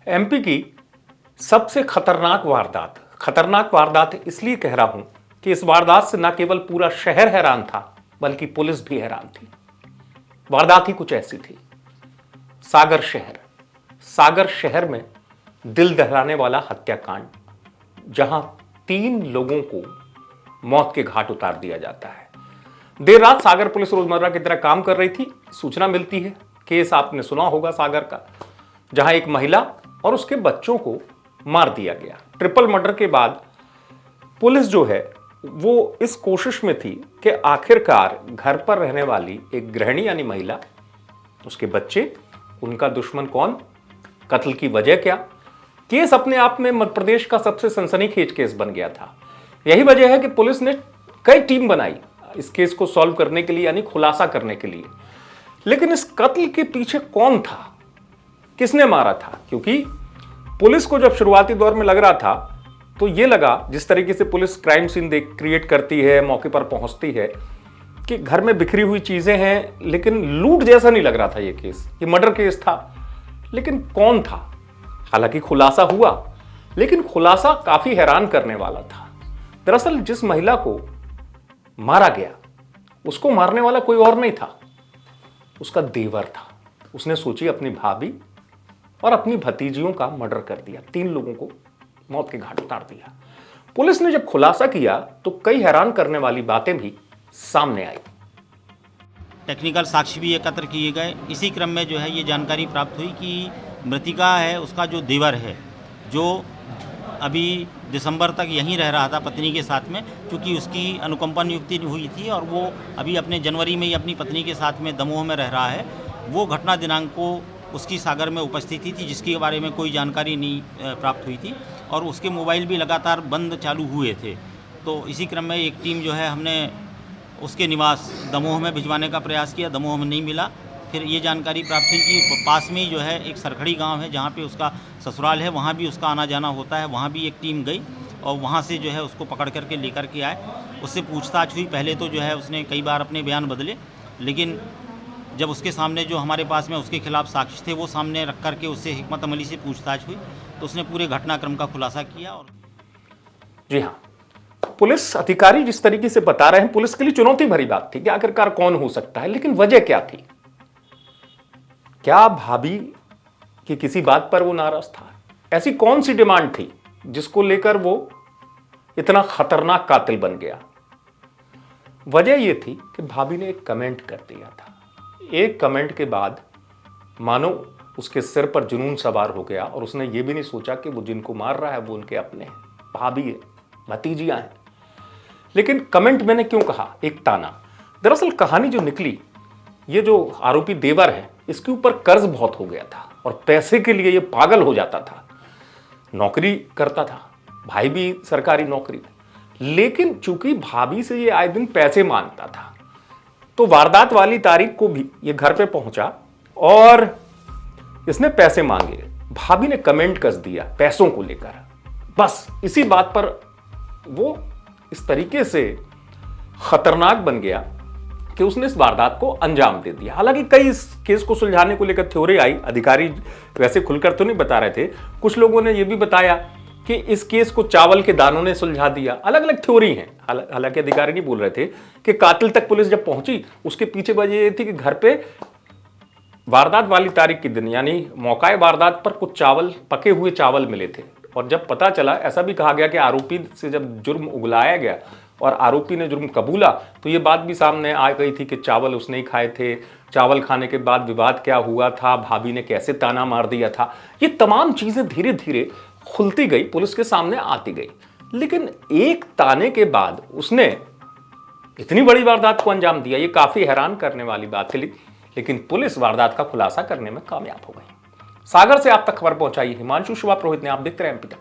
MP की सबसे खतरनाक वारदात इसलिए कह रहा हूं कि इस वारदात से न केवल पूरा शहर हैरान था बल्कि पुलिस भी हैरान थी। वारदात ही कुछ ऐसी थी। सागर शहर में दिल दहलाने वाला हत्याकांड, जहां 3 लोगों को मौत के घाट उतार दिया जाता है। देर रात सागर पुलिस रोजमर्रा की तरह काम कर रही थी। सूचना मिलती है, केस आपने सुना होगा सागर का, जहां एक महिला और उसके बच्चों को मार दिया गया। ट्रिपल मर्डर के बाद पुलिस जो है वो इस कोशिश में थी कि आखिरकार घर पर रहने वाली एक गृहिणी यानी महिला, उसके बच्चे, उनका दुश्मन कौन, कत्ल की वजह क्या। केस अपने आप में मध्य प्रदेश का सबसे सनसनीखेज केस बन गया था। यही वजह है कि पुलिस ने कई टीम बनाई इस केस को सॉल्व करने के लिए, यानी खुलासा करने के लिए। लेकिन इस कत्ल के पीछे कौन था, किसने मारा था? क्योंकि पुलिस को जब शुरुआती दौर में लग रहा था तो यह लगा, जिस तरीके से पुलिस क्राइम सीन क्रिएट करती है, मौके पर पहुंचती है, कि घर में बिखरी हुई चीजें हैं, लेकिन लूट जैसा नहीं लग रहा था। यह केस, ये मर्डर केस था, लेकिन कौन था? हालांकि खुलासा हुआ, लेकिन खुलासा काफी हैरान करने वाला था। दरअसल जिस महिला को मारा गया, उसको मारने वाला कोई और नहीं था, उसका देवर था। उसने सोची अपनी भाभी और अपनी भतीजियों का मर्डर कर दिया, 3 लोगों को मौत के घाट उतार दिया। पुलिस ने जब खुलासा किया तो कई हैरान करने वाली बातें भी सामने आई। टेक्निकल साक्ष्य भी एकत्र किए गए। इसी क्रम में जो है ये जानकारी प्राप्त हुई कि मृतिका है, उसका जो देवर है, जो अभी दिसंबर तक यहीं रह रहा था पत्नी के साथ में, क्योंकि उसकी अनुकंपा नियुक्ति हुई थी और वो अभी अपने जनवरी में ही अपनी पत्नी के साथ में दमोह में रह रहा है। वो घटना दिनांक को उसकी सागर में उपस्थिति थी, जिसके बारे में कोई जानकारी नहीं प्राप्त हुई थी, और उसके मोबाइल भी लगातार बंद चालू हुए थे। तो इसी क्रम में एक टीम जो है हमने उसके निवास दमोह में भिजवाने का प्रयास किया, दमोह में नहीं मिला। फिर ये जानकारी प्राप्त हुई कि पास में ही जो है एक सरखड़ी गांव है, जहाँ पे उसका ससुराल है, वहाँ भी उसका आना जाना होता है। वहाँ भी एक टीम गई और वहाँ से जो है उसको पकड़ करके लेकर के आए। उससे पूछताछ हुई। पहले तो जो है उसने कई बार अपने बयान बदले, लेकिन जब उसके सामने जो हमारे पास में उसके खिलाफ साक्ष्य थे वो सामने रख करके उससे हिकमत अमली से पूछताछ हुई, तो उसने पूरे घटनाक्रम का खुलासा किया। और जी हाँ, पुलिस अधिकारी जिस तरीके से बता रहे हैं, पुलिस के लिए चुनौती भरी बात थी कि आखिरकार कौन हो सकता है। लेकिन वजह क्या थी? क्या भाभी की किसी बात पर वो नाराज था? ऐसी कौन सी डिमांड थी जिसको लेकर वो इतना खतरनाक कातिल बन गया? वजह यह थी कि भाभी ने एक कमेंट कर दिया था। एक कमेंट के बाद मानो उसके सिर पर जुनून सवार हो गया, और उसने ये भी नहीं सोचा कि वो जिनको मार रहा है वो उनके अपने हैं, भाभी है, भतीजियां हैं। लेकिन कमेंट मैंने क्यों कहा? एक ताना। दरअसल कहानी जो निकली, ये जो आरोपी देवर है, इसके ऊपर कर्ज बहुत हो गया था और पैसे के लिए ये पागल हो जाता था। नौकरी करता था, भाई भी सरकारी नौकरी, लेकिन चूंकि भाभी से ये आए दिन पैसे मांगता था, तो वारदात वाली तारीख को भी ये घर पे पहुंचा और इसने पैसे मांगे। भाभी ने कमेंट कस दिया पैसों को लेकर। बस इसी बात पर वो इस तरीके से खतरनाक बन गया कि उसने इस वारदात को अंजाम दे दिया। हालांकि कई इस केस को सुलझाने को लेकर थ्योरी आई। अधिकारी वैसे खुलकर तो नहीं बता रहे थे, कुछ लोगों ने यह भी बताया कि इस केस को चावल के दानों ने सुलझा दिया। अलग अलग थ्योरी हैं। हालांकि अधिकारी नहीं बोल रहे थे कि कातिल तक पुलिस जब पहुंची, उसके पीछे वजह ये थी कि घर पे वारदात वाली तारीख के दिन, यानी मौकाए वारदात पर कुछ चावल, पके हुए चावल मिले थे। और जब पता चला, ऐसा भी कहा गया कि आरोपी से जब जुर्म उगलाया गया और आरोपी ने जुर्म कबूला, तो ये बात भी सामने आ गई थी कि चावल उसने ही खाए थे। चावल खाने के बाद विवाद क्या हुआ था, भाभी ने कैसे ताना मार दिया था, ये तमाम चीजें धीरे धीरे खुलती गई, पुलिस के सामने आती गई। लेकिन एक ताने के बाद उसने इतनी बड़ी वारदात को अंजाम दिया, ये काफी हैरान करने वाली बात थी। लेकिन पुलिस वारदात का खुलासा करने में कामयाब हो गई। सागर से आप तक खबर पहुंचाई हिमांशु शुभा पुरोहित ने। आप देखते रहे एमपी तक।